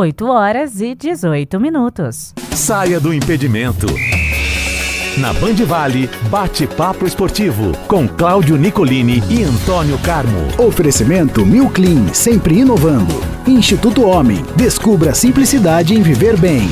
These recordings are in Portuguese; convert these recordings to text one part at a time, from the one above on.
8h18. Saia do impedimento. Na Band Vale, bate-papo esportivo com Cláudio Nicolini e Antônio Carmo. Oferecimento Milclean, sempre inovando. Instituto Homem, descubra a simplicidade em viver bem.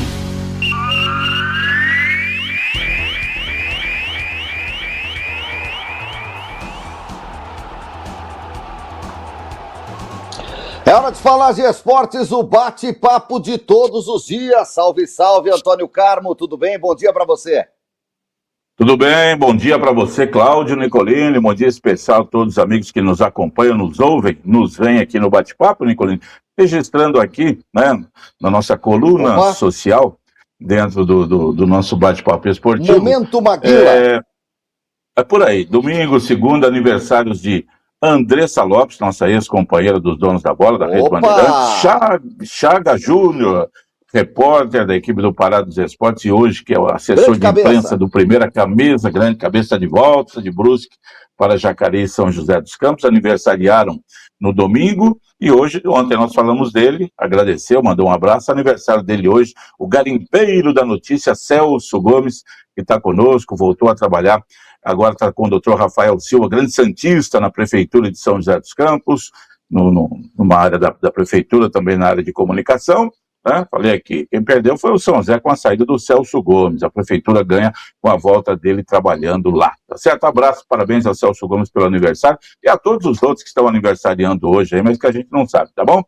É hora de falar de esportes, o bate-papo de todos os dias. Salve, salve, Antônio Carmo, tudo bem? Bom dia para você. Tudo bem, bom dia para você, Cláudio Nicolini, bom dia especial a todos os amigos que nos acompanham, nos ouvem, nos veem aqui no bate-papo, Nicolini, registrando aqui, né, na nossa coluna social, dentro do nosso bate-papo esportivo. Momento Maguila. É por aí, domingo, segunda, aniversários de Andressa Lopes, nossa ex-companheira dos Donos da Bola, da Rede Bandeirantes, Chaga Júnior, repórter da equipe do Pará dos Esportes, e hoje que é o assessor de imprensa do Primeira Camisa, grande cabeça de volta, de Brusque para Jacareí e São José dos Campos, aniversariaram no domingo, e ontem nós falamos dele, agradeceu, mandou um abraço, aniversário dele hoje, o garimpeiro da notícia, Celso Gomes, que está conosco, voltou a trabalhar, agora está com o doutor Rafael Silva, grande santista na Prefeitura de São José dos Campos, numa área da Prefeitura, também na área de comunicação, né? Falei aqui, quem perdeu foi o São José com a saída do Celso Gomes, a Prefeitura ganha com a volta dele trabalhando lá, tá certo? Abraço, parabéns ao Celso Gomes pelo aniversário, e a todos os outros que estão aniversariando hoje aí, mas que a gente não sabe, tá bom?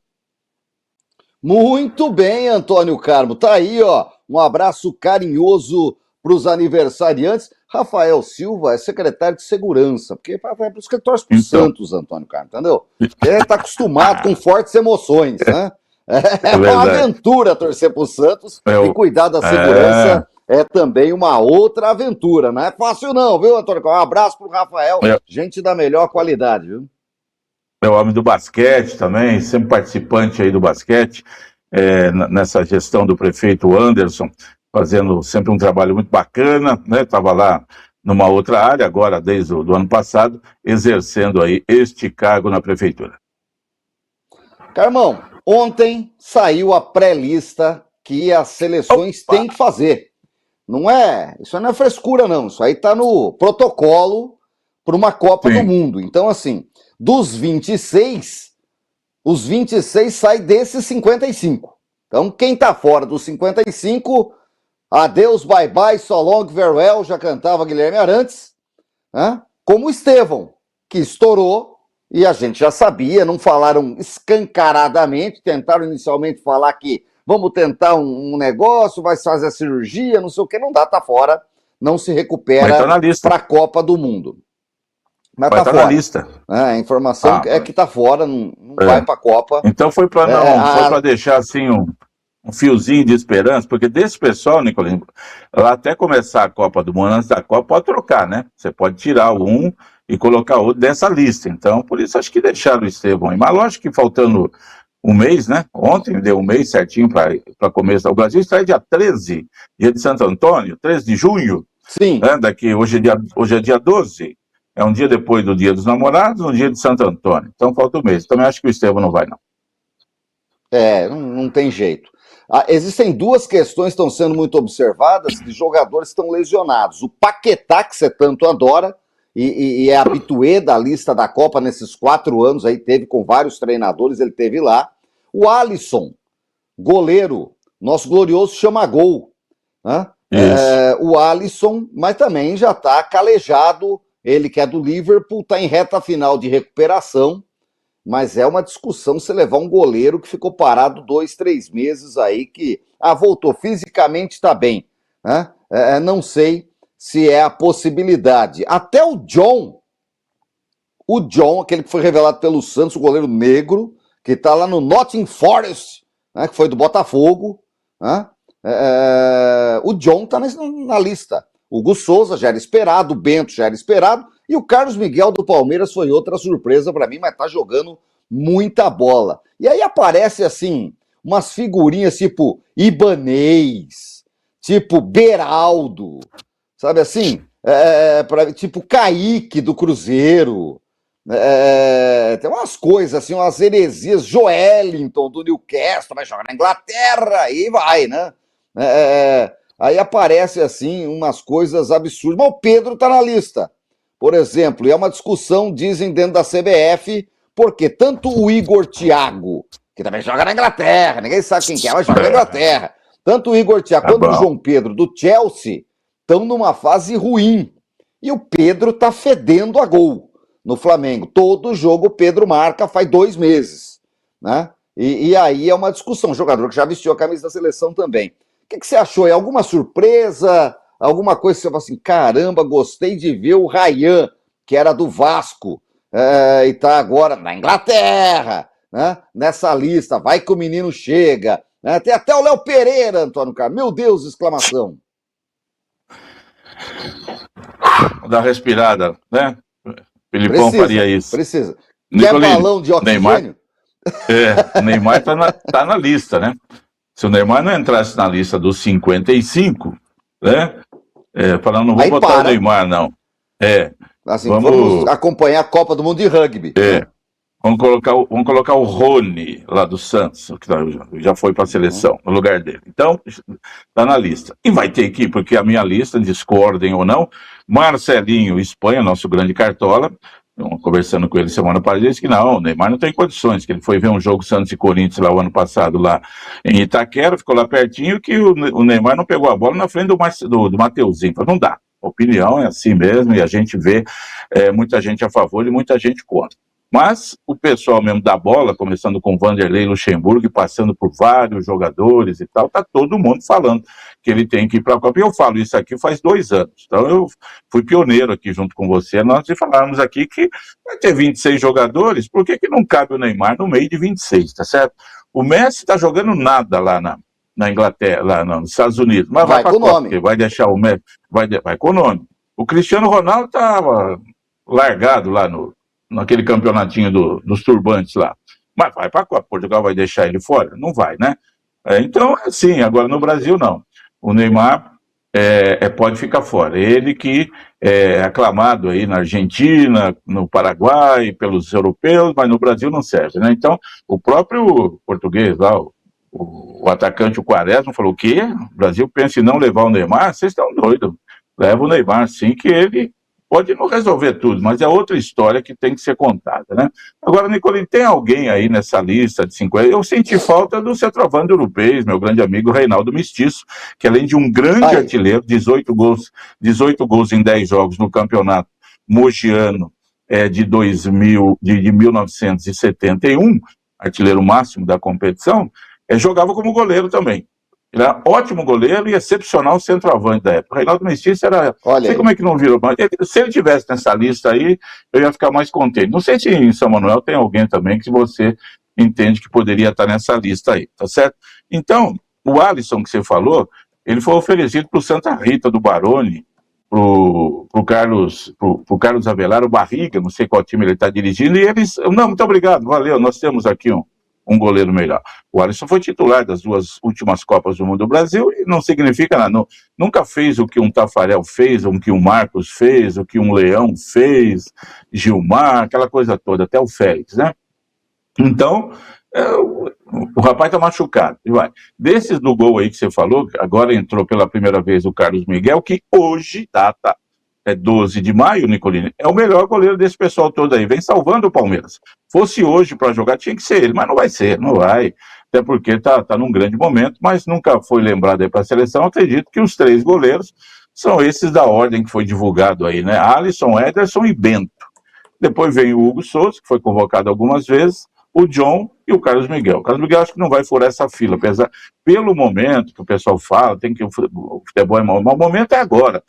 Muito bem, Antônio Carmo, tá aí, ó, um abraço carinhoso para os aniversariantes. Rafael Silva é secretário de segurança, porque é por isso que ele torce pro Santos, Antônio Carmo, entendeu? Ele tá acostumado com fortes emoções, né? É uma aventura torcer pro Santos e cuidar da segurança é também uma outra aventura. Não é fácil não, viu, Antônio Carmo? Um abraço pro Rafael, gente da melhor qualidade, viu? É o homem do basquete também, sempre participante aí do basquete, nessa gestão do prefeito Anderson, fazendo sempre um trabalho muito bacana, né? Estava lá numa outra área, agora desde o ano passado, exercendo aí este cargo na prefeitura. Carmão, ontem saiu a pré-lista que as seleções têm que fazer. Isso não é frescura não, isso aí está no protocolo para uma Copa do Mundo. Então assim, dos 26, os 26 saem desses 55. Então quem está fora dos 55... Adeus, bye bye, so long, farewell, já cantava Guilherme Arantes, né? Como o Estevão, que estourou, e a gente já sabia, não falaram escancaradamente, tentaram inicialmente falar que vamos tentar um negócio, vai fazer a cirurgia, não sei o que, não dá, tá fora, não se recupera para a Copa do Mundo. Mas vai tá fora. Na lista. A informação é que tá fora, não vai para a Copa. Então foi para deixar assim um fiozinho de esperança, porque desse pessoal, Nicolino, lá até começar a Copa do Mundo, antes da Copa, pode trocar, né? Você pode tirar um e colocar outro dessa lista. Então, por isso, acho que deixaram o Estevão aí. Mas lógico que faltando um mês, né? Ontem deu um mês certinho para começar. O Brasil está dia 13, dia de Santo Antônio, 13 de junho. Sim. Né? Hoje é dia 12. É um dia depois do Dia dos Namorados, um dia de Santo Antônio. Então, falta um mês. Também acho que o Estevão não vai, não. Não tem jeito. Existem duas questões que estão sendo muito observadas de jogadores que estão lesionados. O Paquetá, que você tanto adora, e é habituê da lista da Copa nesses 4 anos, aí teve com vários treinadores, ele teve lá. O Alisson, goleiro, nosso glorioso chama-gol. Né? O Alisson, mas também já está calejado, ele que é do Liverpool, está em reta final de recuperação. Mas é uma discussão se levar um goleiro que ficou parado 2, 3 meses aí, que voltou fisicamente, está bem, né? Não sei se é a possibilidade. Até o John, aquele que foi revelado pelo Santos, o goleiro negro, que está lá no Nottingham Forest, né, que foi do Botafogo, né? O John está na lista. O Hugo Souza já era esperado, o Bento já era esperado, e o Carlos Miguel do Palmeiras foi outra surpresa para mim, mas tá jogando muita bola. E aí aparece assim, umas figurinhas tipo Ibanez, tipo Beraldo, sabe assim? Tipo Kaique do Cruzeiro, Tem umas coisas assim, umas heresias. Joelinton do Newcastle vai jogar na Inglaterra, aí vai, né? Aí aparece assim umas coisas absurdas. Mas o Pedro tá na lista, por exemplo, e é uma discussão, dizem, dentro da CBF, porque tanto o Igor Thiago, que também joga na Inglaterra, ninguém sabe quem que é, mas joga na Inglaterra, tanto o Igor Thiago quanto o João Pedro do Chelsea estão numa fase ruim. E o Pedro tá fedendo a gol no Flamengo. Todo jogo o Pedro marca faz 2 meses, né? E aí é uma discussão. Jogador que já vestiu a camisa da seleção também. O que você achou? É alguma surpresa? Alguma coisa que você fala assim, caramba, gostei de ver o Ryan, que era do Vasco, e tá agora na Inglaterra, né? Nessa lista, vai que o menino chega. Né? Tem até o Léo Pereira, Antônio Carlos. Meu Deus, exclamação. Dá respirada, né? Filipão faria isso. Precisa. Nicolini, quer balão de oxigênio? O Neymar tá na lista, né? Se o Neymar não entrasse na lista dos 55, né? Falando, não vou aí botar o Neymar, não. Assim, vamos acompanhar a Copa do Mundo de rugby. Vamos colocar o Rony lá do Santos, que já foi para a seleção, no lugar dele. Então, está na lista. E vai ter que ir, porque a minha lista, discordem ou não, Marcelinho, Espanha, nosso grande cartola, conversando com ele semana passada, disse que não, o Neymar não tem condições, que ele foi ver um jogo Santos e Corinthians lá o ano passado, lá em Itaquera, ficou lá pertinho, que o Neymar não pegou a bola na frente do Mateuzinho. Falei, não dá. A opinião é assim mesmo, e a gente vê muita gente a favor e muita gente contra. Mas o pessoal mesmo da bola, começando com Vanderlei Luxemburgo e passando por vários jogadores e tal, tá todo mundo falando que ele tem que ir para a Copa. E eu falo isso aqui faz 2 anos. Então eu fui pioneiro aqui junto com você, nós falarmos aqui que vai ter 26 jogadores, por que não cabe o Neymar no meio de 26, tá certo? O Messi tá jogando nada lá na Inglaterra, lá nos Estados Unidos, mas vai para a Copa, porque vai deixar o Messi, vai com o nome. O Cristiano Ronaldo tava largado lá naquele campeonatinho dos turbantes lá. Mas vai para a Copa. Portugal vai deixar ele fora? Não vai, né? Então, assim, agora no Brasil não. O Neymar pode ficar fora. Ele que é aclamado aí na Argentina, no Paraguai, pelos europeus, mas no Brasil não serve, né? Então, o próprio português lá, o atacante, o Quaresma, falou, o quê? O Brasil pensa em não levar o Neymar? Vocês estão doidos. Leva o Neymar, sim, que ele pode não resolver tudo, mas é outra história que tem que ser contada, né? Agora, Nicolini, tem alguém aí nessa lista de 50? Eu senti falta do centroavante europeu, meu grande amigo Reinaldo Mestiço, que além de um grande artilheiro, 18 gols em 10 jogos no campeonato mogiano de 1971, artilheiro máximo da competição, jogava como goleiro também. Ele era ótimo goleiro e excepcional centroavante da época. O Reinaldo Mestiço era... Não sei como é que não virou. Mas se ele tivesse nessa lista aí, eu ia ficar mais contente. Não sei se em São Manuel tem alguém também que você entende que poderia estar nessa lista aí, tá certo? Então, o Alisson que você falou, ele foi oferecido para o Santa Rita do Baroni, pro Carlos Avelar, o Barriga, não sei qual time ele está dirigindo, e eles... Não, muito obrigado, valeu, nós temos aqui um goleiro melhor. O Alisson foi titular das 2 últimas Copas do Mundo do Brasil e não significa nada. Nunca fez o que um Tafarel fez, o que um Marcos fez, o que um Leão fez, Gilmar, aquela coisa toda, até o Félix, né? Então, o rapaz tá machucado. E vai. Desses do gol aí que você falou, agora entrou pela primeira vez o Carlos Miguel, que hoje, data 12 de maio, Nicolini, é o melhor goleiro desse pessoal todo aí, vem salvando o Palmeiras. Fosse hoje para jogar, tinha que ser ele, mas não vai ser, não vai, até porque tá num grande momento, mas nunca foi lembrado aí para a seleção. Acredito que os 3 goleiros são esses da ordem que foi divulgado aí, né? Alisson, Ederson e Bento. Depois vem o Hugo Souza, que foi convocado algumas vezes, o John e o Carlos Miguel. O Carlos Miguel acho que não vai furar essa fila, apesar, pelo momento que o pessoal fala, o futebol é mau, mas o momento é agora.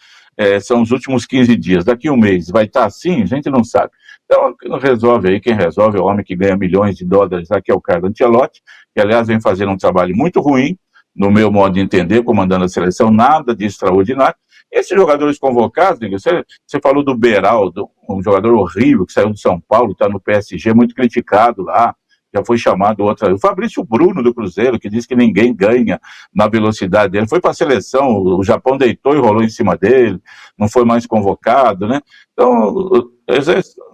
São os últimos 15 dias, daqui um mês vai estar assim, a gente não sabe. Então, resolve aí, quem resolve é o homem que ganha milhões de dólares lá, que é o Carlo Ancelotti, que aliás vem fazendo um trabalho muito ruim, no meu modo de entender, comandando a seleção, nada de extraordinário. Esses jogadores convocados, você falou do Beraldo, um jogador horrível que saiu do São Paulo, está no PSG, muito criticado lá, já foi chamado outra. O Fabrício Bruno do Cruzeiro, que diz que ninguém ganha na velocidade dele, foi para a seleção, o Japão deitou e rolou em cima dele, não foi mais convocado, né? Então,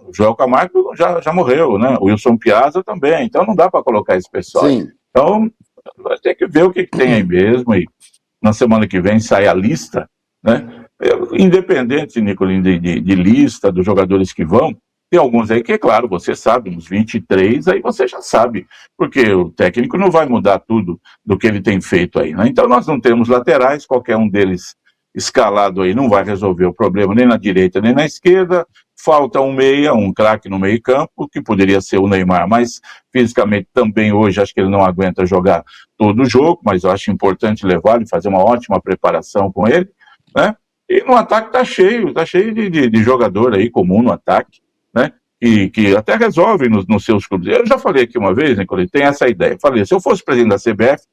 O Joel Camargo já morreu, né? O Wilson Piazza também, então não dá para colocar esse pessoal. Sim. Então, vai ter que ver o que tem aí mesmo, e na semana que vem sai a lista, né? Independente, Nicolino, de lista dos jogadores que vão, tem alguns aí que, é claro, você sabe, uns 23, aí você já sabe, porque o técnico não vai mudar tudo do que ele tem feito aí, né? Então nós não temos laterais, qualquer um deles escalado aí não vai resolver o problema nem na direita nem na esquerda. Falta um meia, um craque no meio campo, que poderia ser o Neymar, mas fisicamente também hoje acho que ele não aguenta jogar todo o jogo, mas eu acho importante levá-lo e fazer uma ótima preparação com ele, né? E no ataque tá cheio de jogador aí comum no ataque, né? Que até resolve nos seus clubes. Eu já falei aqui uma vez, Nicolai, tem essa ideia. Falei, se eu fosse presidente da CBF,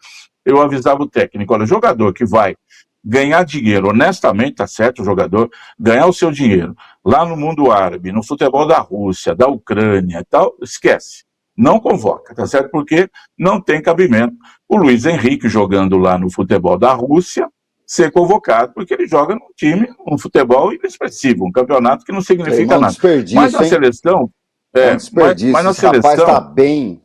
eu avisava o técnico, olha, jogador que vai ganhar dinheiro, honestamente, tá certo, o jogador, ganhar o seu dinheiro lá no mundo árabe, no futebol da Rússia, da Ucrânia e tal, esquece. Não convoca, tá certo? Porque não tem cabimento o Luiz Henrique jogando lá no futebol da Rússia ser convocado, porque ele joga num time, um futebol inexpressivo, um campeonato que não significa nada. Mas na seleção... mas na seleção... Rapaz tá bem...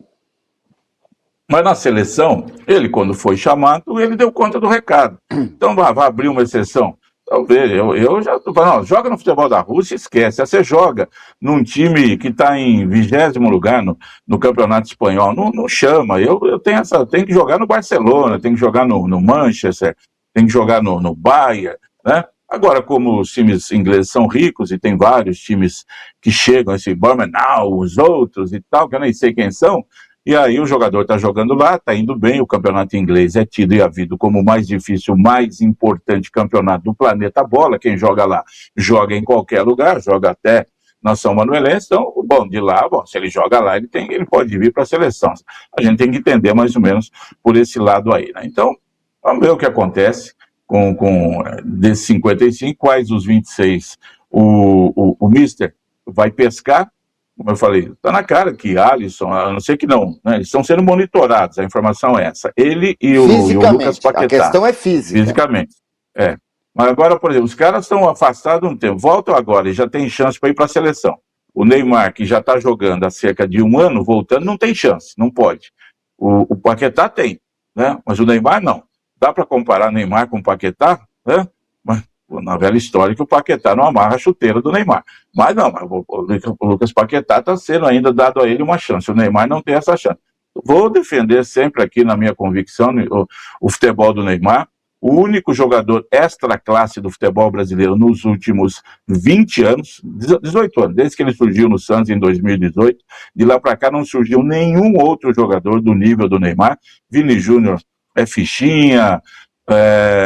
Mas na seleção, ele quando foi chamado, ele deu conta do recado. Então vai abrir uma exceção. Então veja, eu já estou falando, joga no futebol da Rússia, esquece. Aí você joga num time que está em 20º lugar no Campeonato Espanhol, não chama. Eu tenho que jogar no Barcelona, tenho que jogar no Manchester, tenho que jogar no Bayern, né? Agora, como os times ingleses são ricos e tem vários times que chegam, esse Blumenau, os outros e tal, que eu nem sei quem são, e aí o jogador está jogando lá, está indo bem, o campeonato inglês é tido e havido como o mais difícil, o mais importante campeonato do planeta bola. Quem joga lá, joga em qualquer lugar, joga até na São Manuelense. Então, bom, de lá, se ele joga lá, ele pode vir para a seleção. A gente tem que entender mais ou menos por esse lado aí, né? Então, vamos ver o que acontece com desses 55, quais os 26 o Mister vai pescar. Como eu falei, está na cara que Alisson, a não ser que não, né, eles estão sendo monitorados, a informação é essa. Ele e o Lucas Paquetá. A questão é física. Fisicamente, é. Mas agora, por exemplo, os caras estão afastados um tempo, voltam agora e já tem chance para ir para a seleção. O Neymar, que já está jogando há cerca de um ano, voltando, não tem chance, não pode. O Paquetá tem, né? Mas o Neymar não. Dá para comparar Neymar com o Paquetá, né? Mas, na velha história que o Paquetá não amarra a chuteira do Neymar. Mas não, o Lucas Paquetá está sendo ainda dado a ele uma chance. O Neymar não tem essa chance. Vou defender sempre aqui, na minha convicção, o futebol do Neymar. O único jogador extra-classe do futebol brasileiro nos últimos 20 anos, 18 anos, desde que ele surgiu no Santos em 2018, de lá para cá não surgiu nenhum outro jogador do nível do Neymar. Vini Júnior é fichinha,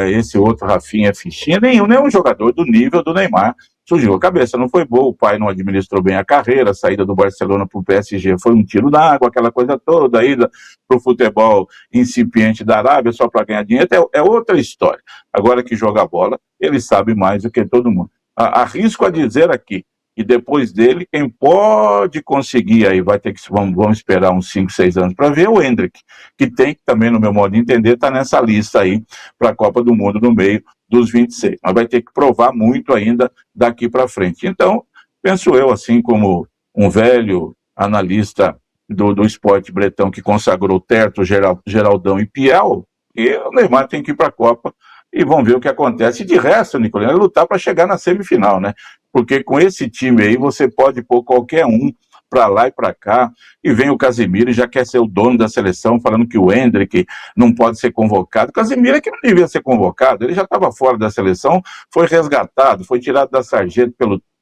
esse outro Rafinha é fichinha, nenhum jogador do nível do Neymar surgiu. A cabeça não foi boa, o pai não administrou bem a carreira, a saída do Barcelona para o PSG foi um tiro na água, aquela coisa toda, a ida para o futebol incipiente da Arábia só para ganhar dinheiro, é outra história. Agora que joga bola, ele sabe mais do que todo mundo. Arrisco a dizer aqui, e depois dele, quem pode conseguir aí, vai ter que, vamos esperar uns 5, 6 anos para ver, o Endrick, que tem, também no meu modo de entender, está nessa lista aí para a Copa do Mundo no meio dos 26. Mas vai ter que provar muito ainda daqui para frente. Então, penso eu, assim como um velho analista do esporte bretão que consagrou Terto, Geraldão e Piel, e o Neymar tem que ir para a Copa e vamos ver o que acontece. E de resto, Nicolino, é lutar para chegar na semifinal, né? Porque com esse time aí você pode pôr qualquer um para lá e para cá, e vem o Casemiro e já quer ser o dono da seleção, falando que o Endrick não pode ser convocado. O Casemiro é que não devia ser convocado, ele já estava fora da seleção, foi resgatado, foi tirado da sarjeta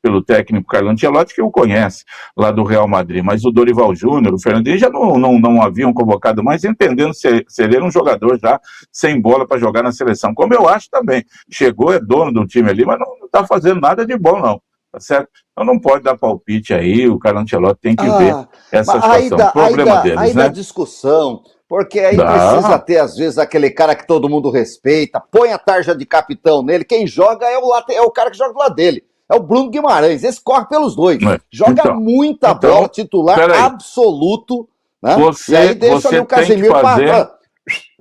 pelo técnico Carlo Ancelotti, que o conhece, lá do Real Madrid, mas o Dorival Júnior, o Fernandinho já não haviam convocado mais, entendendo ser ele um jogador já sem bola para jogar na seleção, como eu acho também. Chegou, é dono do time ali, mas não está fazendo nada de bom, não. Tá certo? Então não pode dar palpite aí, o Carlo Ancelotti tem que ver essa situação. Problema deles, aí né? Dá discussão, porque aí precisa ter, às vezes, aquele cara que todo mundo respeita, põe a tarja de capitão nele, quem joga é o cara que joga do lado dele. É o Bruno Guimarães, esse corre pelos dois. Joga muita bola, titular absoluto, né? E aí deixa ali o Casemiro para...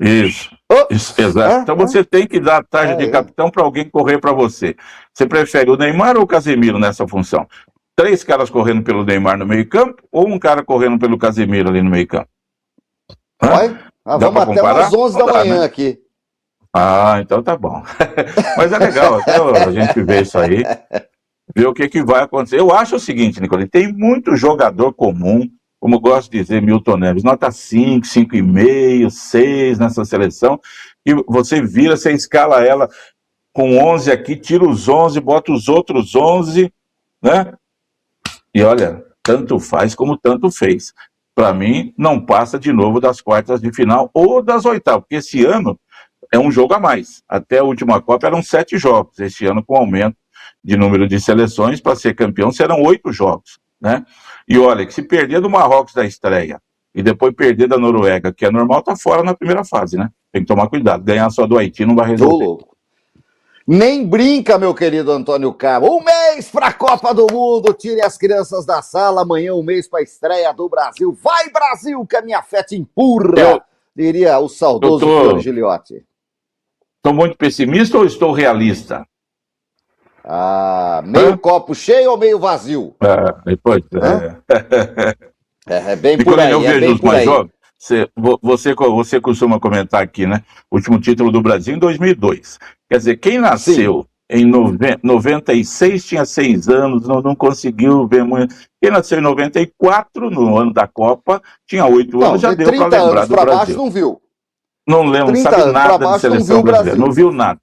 Isso, exato. Então você tem que dar a tarja de capitão para alguém correr para você. Você prefere o Neymar ou o Casemiro nessa função? 3 caras correndo pelo Neymar no meio campo ou um cara correndo pelo Casemiro ali no meio campo? Vamos até umas 11 da manhã, né? Aqui. Então tá bom. Mas é legal até a gente ver isso aí, ver o que vai acontecer. Eu acho o seguinte, Nicolini, tem muito jogador comum, como eu gosto de dizer, Milton Neves, nota 5, 5,5, 6 nessa seleção, e você vira, você escala ela com 11 aqui, tira os 11, bota os outros 11, né? E olha, tanto faz como tanto fez. Para mim, não passa de novo das quartas de final ou das oitavas, porque esse ano é um jogo a mais. Até a última Copa eram 7 jogos. Este ano, com aumento de número de seleções, para ser campeão serão 8 jogos, né? E olha, que se perder do Marrocos da estreia e depois perder da Noruega, que é normal, tá fora na primeira fase, né? Tem que tomar cuidado. Ganhar só do Haiti não vai resolver. Nem brinca, meu querido Antônio Carmo. 1 mês para a Copa do Mundo. Tire as crianças da sala. Amanhã 1 mês para a estreia do Brasil. Vai, Brasil, que a minha fé te empurra, diria o saudoso Fiore Giliotti. Estou muito pessimista ou estou realista? Meio copo cheio ou meio vazio? Depois. É bem por aí. Eu vejo os mais jovens. Você costuma comentar aqui, né? O último título do Brasil em 2002. Quer dizer, quem nasceu em 96 tinha 6 anos, não conseguiu ver muito. Quem nasceu em 94, no ano da Copa, tinha 8 anos, já deu para lembrar do Brasil. Baixo não viu. Não lembro, não sabe nada de seleção brasileira. Não viu nada.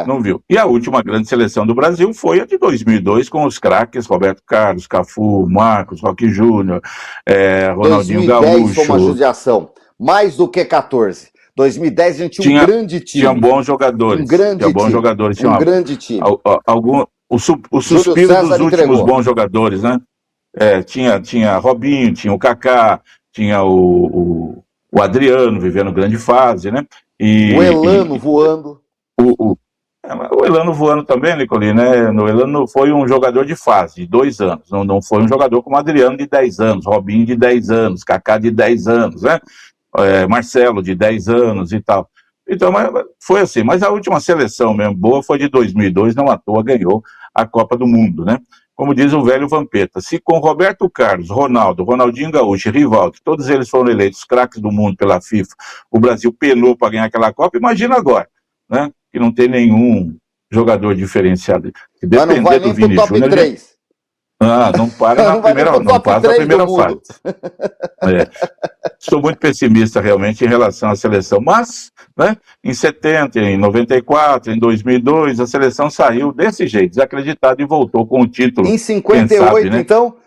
Não viu. E a última grande seleção do Brasil foi a de 2002, com os craques Roberto Carlos, Cafu, Marcos, Roque Júnior, Ronaldinho 2010 Gaúcho. Foi uma judiação, mais do que 14. 2010 a gente tinha um grande time. Tinha bons jogadores. Um grande time. O suspiro dos últimos bons jogadores, né? Tinha Robinho, tinha o Kaká, tinha o Adriano vivendo grande fase, né? O Elano voando. O Elano voando também, Nicolini, né? O Elano foi um jogador de fase, de 2 anos. Não foi um jogador como o Adriano de 10 anos, Robinho de 10 anos, Kaká de 10 anos, né? Marcelo de 10 anos e tal. Então, foi assim. Mas a última seleção mesmo boa foi de 2002, não à toa ganhou a Copa do Mundo, né? Como diz o velho Vampeta, se com Roberto Carlos, Ronaldo, Ronaldinho Gaúcho e Rivaldo, todos eles foram eleitos craques do mundo pela FIFA, o Brasil penou para ganhar aquela Copa, imagina agora, né? Que não tem nenhum jogador diferenciado. Se mas não vai nem pro top 3. Não para na primeira, não passa na primeira fase. Estou muito pessimista realmente em relação à seleção, mas, né, em 70, em 94, em 2002, a seleção saiu desse jeito, desacreditada e voltou com o título. Em 58, sabe, né? Então,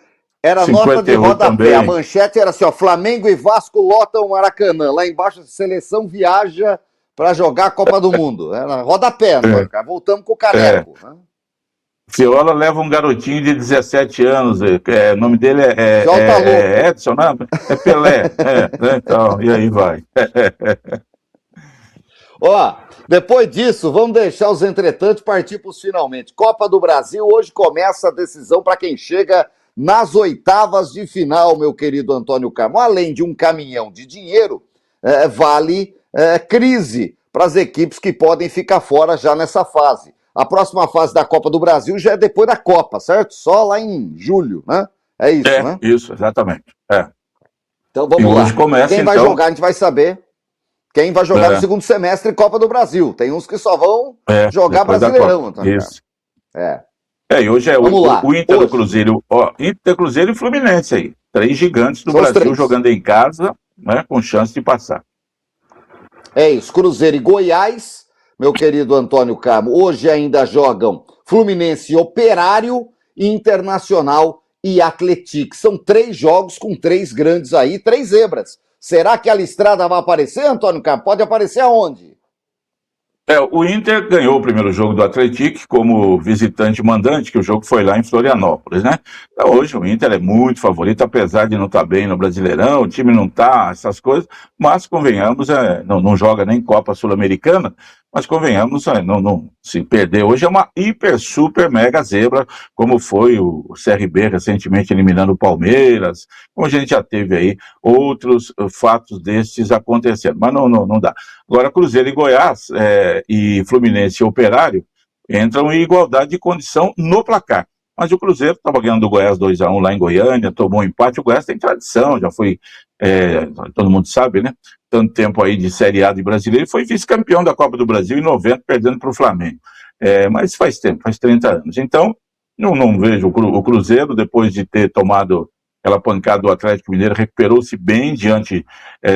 era nota de rodapé. A manchete era assim, ó, Flamengo e Vasco lotam o Maracanã. Lá embaixo, a seleção viaja para jogar a Copa do Mundo. Era rodapé, né, cara? Voltamos com o Caneco. Né? Fiola leva um garotinho de 17 anos, o nome dele é Edson, não? É Pelé, né? Então, e aí vai. Depois disso, vamos deixar os entretantos partir para os finalmente. Copa do Brasil, hoje começa a decisão para quem chega nas oitavas de final, meu querido Antônio Carmo. Além de um caminhão de dinheiro, vale crise para as equipes que podem ficar fora já nessa fase. A próxima fase da Copa do Brasil já é depois da Copa, certo? Só lá em julho, né? É isso, né? Isso, exatamente. Então vamos lá. Hoje começa, quem vai jogar, a gente vai saber. Quem vai jogar no segundo semestre Copa do Brasil. Tem uns que só vão jogar Brasileirão. Então, isso. E hoje é o Inter do Cruzeiro. Inter, Cruzeiro e Fluminense aí. 3 gigantes do Brasil jogando em casa, né? Com chance de passar. É isso. Cruzeiro e Goiás. Meu querido Antônio Carmo, hoje ainda jogam Fluminense, Operário, Internacional e Atlético. São 3 jogos com 3 grandes aí, 3 zebras. Será que a listrada vai aparecer, Antônio Carmo? Pode aparecer aonde? O Inter ganhou o primeiro jogo do Atlético como visitante-mandante, que o jogo foi lá em Florianópolis, né? Então, hoje o Inter é muito favorito, apesar de não estar bem no Brasileirão, o time não está, essas coisas, mas convenhamos, não joga nem Copa Sul-Americana, mas convenhamos, se perder hoje é uma hiper, super, mega zebra, como foi o CRB recentemente eliminando o Palmeiras, como a gente já teve aí outros fatos desses acontecendo, mas não dá. Agora, Cruzeiro e Goiás e Fluminense e Operário entram em igualdade de condição no placar. Mas o Cruzeiro estava ganhando do Goiás 2-1 lá em Goiânia, tomou um empate. O Goiás tem tradição, já foi, todo mundo sabe, né? Tanto tempo aí de Série A de brasileiro, foi vice-campeão da Copa do Brasil em 90, perdendo para o Flamengo. Mas faz tempo, faz 30 anos. Então, não vejo o Cruzeiro, depois de ter tomado aquela pancada do Atlético Mineiro, recuperou-se bem diante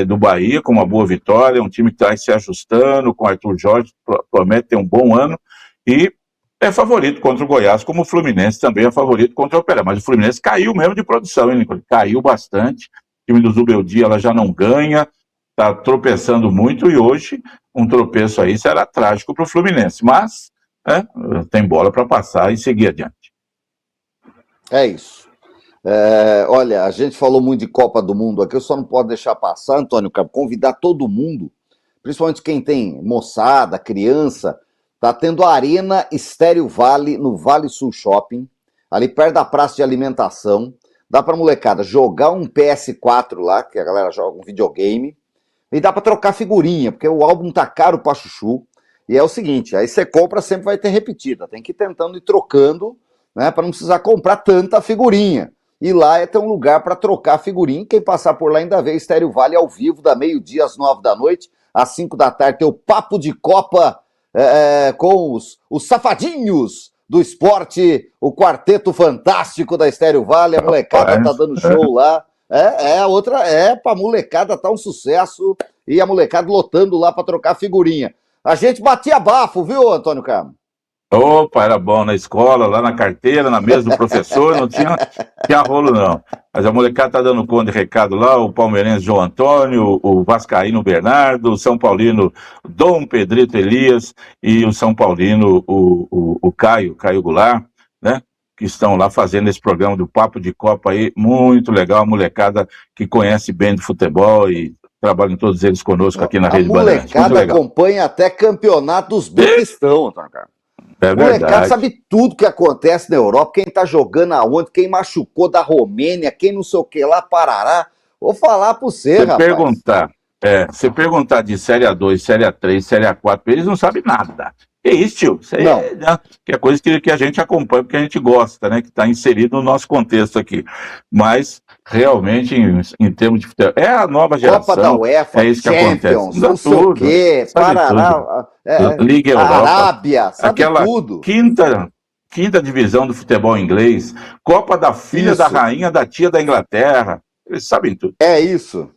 do Bahia, com uma boa vitória, um time que está se ajustando, com o Arthur Jorge, promete ter um bom ano, e é favorito contra o Goiás, como o Fluminense também é favorito contra o Operário. Mas o Fluminense caiu mesmo de produção, hein, Nicolas? Caiu bastante, o time do Zubeldia ela já não ganha, está tropeçando muito, e hoje um tropeço aí será trágico para o Fluminense, mas tem bola para passar e seguir adiante. É isso. Olha, a gente falou muito de Copa do Mundo aqui, eu só não posso deixar passar, Antônio Carlos, convidar todo mundo, principalmente quem tem moçada, criança, tá tendo a Arena Estéreo Vale, no Vale Sul Shopping, ali perto da praça de alimentação, dá pra molecada jogar um PS4 lá, que a galera joga um videogame, e dá pra trocar figurinha, porque o álbum tá caro pra chuchu, e é o seguinte, aí você compra, sempre vai ter repetida, tem que ir tentando ir trocando, né, pra não precisar comprar tanta figurinha. E lá tem um lugar para trocar figurinha. Quem passar por lá ainda vê Estéreo Vale ao vivo, da meio-dia às 9 da noite, às 5 da tarde, tem o Papo de Copa com os safadinhos do esporte, o quarteto fantástico da Estéreo Vale. A molecada tá dando show lá. Pra molecada tá um sucesso. E a molecada lotando lá para trocar figurinha. A gente batia bafo, viu, Antônio Carmo? Opa, era bom na escola, lá na carteira, na mesa do professor, não tinha rolo não. Mas a molecada tá dando conta de recado lá, o palmeirense João Antônio, o vascaíno Bernardo, o São Paulino Dom Pedrito Elias e o São Paulino, o Caio Goulart, né? Que estão lá fazendo esse programa do Papo de Copa aí, muito legal, a molecada que conhece bem do futebol e trabalham todos eles conosco aqui na Rede Bandeirantes. A molecada acompanha até campeonatos do Uzbequistão, Antônio Carlos. É verdade. O molecado sabe tudo que acontece na Europa, quem tá jogando aonde, quem machucou da Romênia, quem não sei o que lá, Parará. Vou falar pra você, rapaz. Você perguntar de Série A2, Série A3, Série A4, eles não sabem nada. Que isso, tio? Isso aí é coisa que a gente acompanha, porque a gente gosta, né? Que está inserido no nosso contexto aqui. Mas, realmente, em termos de futebol, é a nova geração. Copa da UEFA, é isso que Champions, acontece. não sei o quê, Parará, Liga Europa, Arábia, sabe aquela tudo. Quinta divisão do futebol inglês, Copa da filha da rainha da tia da Inglaterra. Eles sabem tudo. É isso.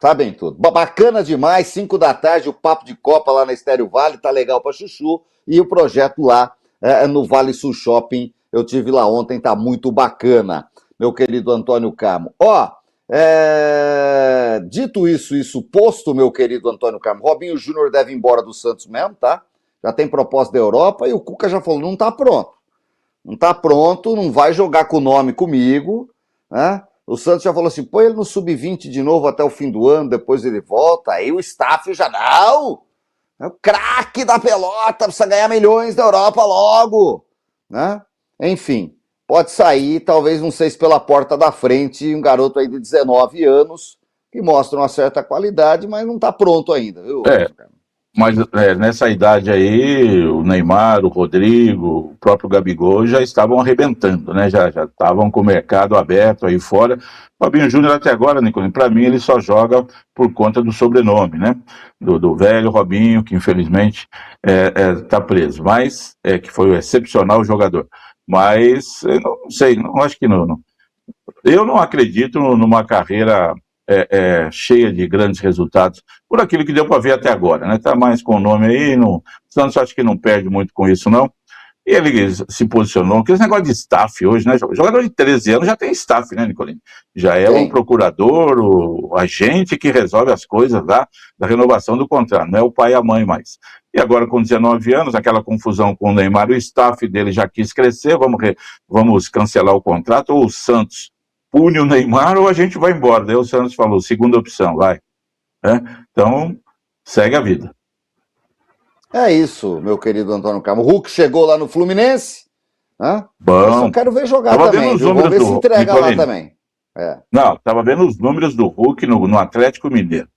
Sabem tudo. Bacana demais, 5 da tarde, o Papo de Copa lá na Estéreo Vale, tá legal pra chuchu. E o projeto lá no Vale Sul Shopping, eu tive lá ontem, tá muito bacana, meu querido Antônio Carmo. Dito isso posto, meu querido Antônio Carmo, Robinho Júnior deve ir embora do Santos mesmo, tá? Já tem proposta da Europa e o Cuca já falou, não tá pronto. Não tá pronto, não vai jogar com o nome comigo, né? O Santos já falou assim, põe ele no sub-20 de novo até o fim do ano, depois ele volta. Aí o staff já, não! É o craque da pelota, precisa ganhar milhões da Europa logo, né? Enfim, pode sair, talvez, não sei se pela porta da frente, um garoto aí de 19 anos, que mostra uma certa qualidade, mas não tá pronto ainda, viu? Mas nessa idade aí, o Neymar, o Rodrigo, o próprio Gabigol já estavam arrebentando, né? Já estavam com o mercado aberto aí fora. O Fabinho Júnior até agora, Nicolino, para mim ele só joga por conta do sobrenome, né? Do velho Robinho, que infelizmente está preso, mas que foi um excepcional jogador. Mas eu não sei, não acho que não. Eu não acredito numa carreira cheia de grandes resultados, por aquilo que deu para ver até agora, né? Tá mais com o nome aí, o Santos acho que não perde muito com isso, não. E ele se posicionou, que esse negócio de staff hoje, né? Jogador de 13 anos já tem staff, né, Nicolino? Já é o procurador, o agente que resolve as coisas lá da renovação do contrato, não é o pai e a mãe mais. E agora com 19 anos, aquela confusão com o Neymar, o staff dele já quis crescer, vamos cancelar o contrato, ou o Santos pune o Neymar ou a gente vai embora. Daí o Santos falou, segunda opção, vai. Então, segue a vida. É isso, meu querido Antônio Carmo. O Hulk chegou lá no Fluminense. Bom. Eu só quero ver jogar também. Vamos ver se entrega lá também. Não, estava vendo os números do Hulk no Atlético Mineiro.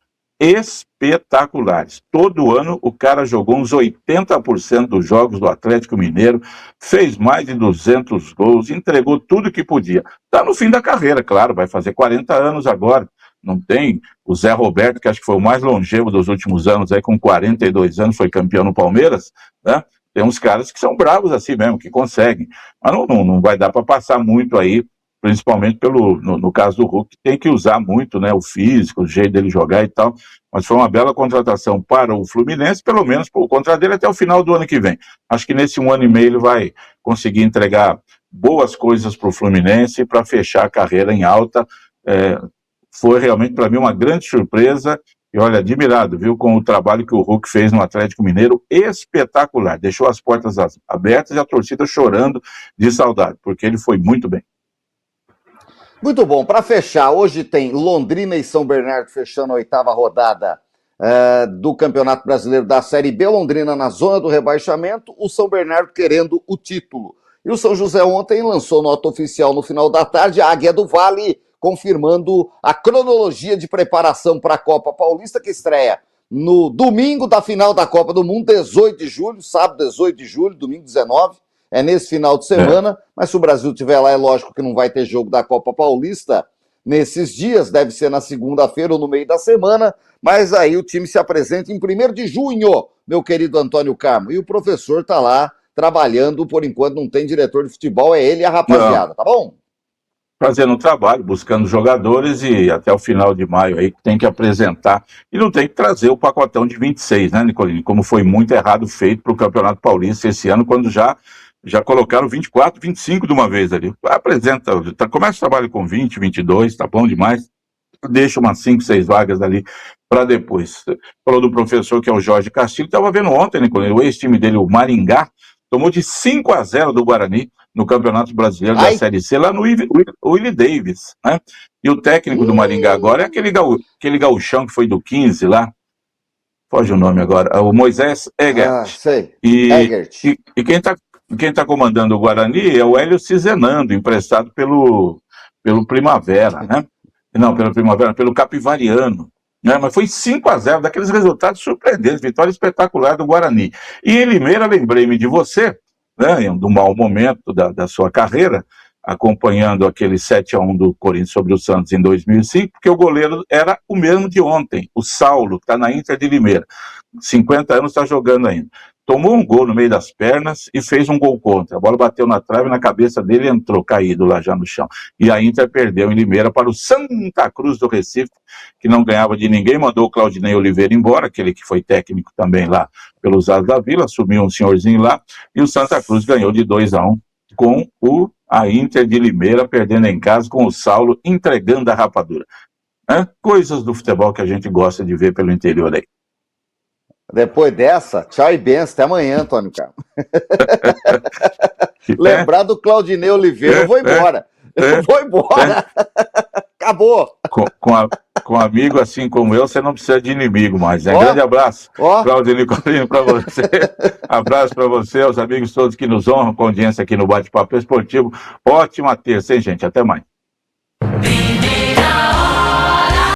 espetaculares. Todo ano o cara jogou uns 80% dos jogos do Atlético Mineiro, fez mais de 200 gols, entregou tudo que podia. Está no fim da carreira, claro, vai fazer 40 anos agora. Não tem o Zé Roberto, que acho que foi o mais longevo dos últimos anos, aí com 42 anos foi campeão no Palmeiras, né? Tem uns caras que são bravos assim mesmo, que conseguem. Mas não vai dar para passar muito aí, principalmente no caso do Hulk, tem que usar muito, né, o físico, o jeito dele jogar e tal. Mas foi uma bela contratação para o Fluminense, pelo menos o contrato dele até o final do ano que vem. Acho que nesse 1 ano e meio ele vai conseguir entregar boas coisas para o Fluminense para fechar a carreira em alta. Foi realmente para mim uma grande surpresa. E olha, admirado, viu, com o trabalho que o Hulk fez no Atlético Mineiro, espetacular. Deixou as portas abertas e a torcida chorando de saudade, porque ele foi muito bem. Muito bom. Para fechar, hoje tem Londrina e São Bernardo fechando a 8ª rodada do Campeonato Brasileiro da Série B. Londrina na zona do rebaixamento, o São Bernardo querendo o título. E o São José ontem lançou nota oficial no final da tarde, a Águia do Vale, confirmando a cronologia de preparação para a Copa Paulista, que estreia no domingo da final da Copa do Mundo, 18 de julho, sábado 18 de julho, domingo 19, é nesse final de semana, mas se o Brasil estiver lá, é lógico que não vai ter jogo da Copa Paulista nesses dias, deve ser na segunda-feira ou no meio da semana, mas aí o time se apresenta em 1º de junho, meu querido Antônio Carmo, e o professor está lá trabalhando, por enquanto não tem diretor de futebol, é ele e a rapaziada, tá bom? Fazendo um trabalho, buscando jogadores e até o final de maio aí tem que apresentar e não tem que trazer o pacotão de 26, né, Nicolini? Como foi muito errado feito para o Campeonato Paulista esse ano, quando já colocaram 24, 25 de uma vez ali. Apresenta, começa o trabalho com 20, 22, tá bom demais. Deixa umas 5, 6 vagas ali para depois. Falou do professor que é o Jorge Castilho, estava vendo ontem, Nicolini, o ex-time dele, o Maringá, tomou de 5-0 do Guarani no Campeonato Brasileiro da Série C, lá no Willie Davis, né? E o técnico do Maringá agora é aquele gauchão que foi do 15 lá, foge o nome agora, o Moisés Egert. Sei. E quem tá comandando o Guarani é o Hélio Cizenando, emprestado pelo Primavera, né? Não, pelo Primavera, pelo Capivariano. Né, mas foi 5-0, daqueles resultados surpreendentes, vitória espetacular do Guarani. E em Limeira, lembrei-me de você, né, do mau momento da sua carreira, acompanhando aquele 7-1 do Corinthians sobre o Santos em 2005, porque o goleiro era o mesmo de ontem, o Saulo, que está na Inter de Limeira. 50 anos, está jogando ainda. Tomou um gol no meio das pernas e fez um gol contra. A bola bateu na trave, na cabeça dele entrou caído lá já no chão. E a Inter perdeu em Limeira para o Santa Cruz do Recife, que não ganhava de ninguém, mandou o Claudinei Oliveira embora, aquele que foi técnico também lá pelos Ases da Vila, assumiu um senhorzinho lá, e o Santa Cruz ganhou de 2-1 com a Inter de Limeira, perdendo em casa, com o Saulo entregando a rapadura. Coisas do futebol que a gente gosta de ver pelo interior aí. Depois dessa, tchau e benção. Até amanhã, Antônio Carmo. Lembrar do Claudinei Oliveira, eu vou embora. Eu vou embora. Acabou. Com amigo assim como eu, você não precisa de inimigo mais. Né? Grande abraço, Claudio Nicolini, para você. Abraço para você, aos amigos todos que nos honram com audiência aqui no Bate-Papo Esportivo. Ótima terça, hein, gente? Até mais.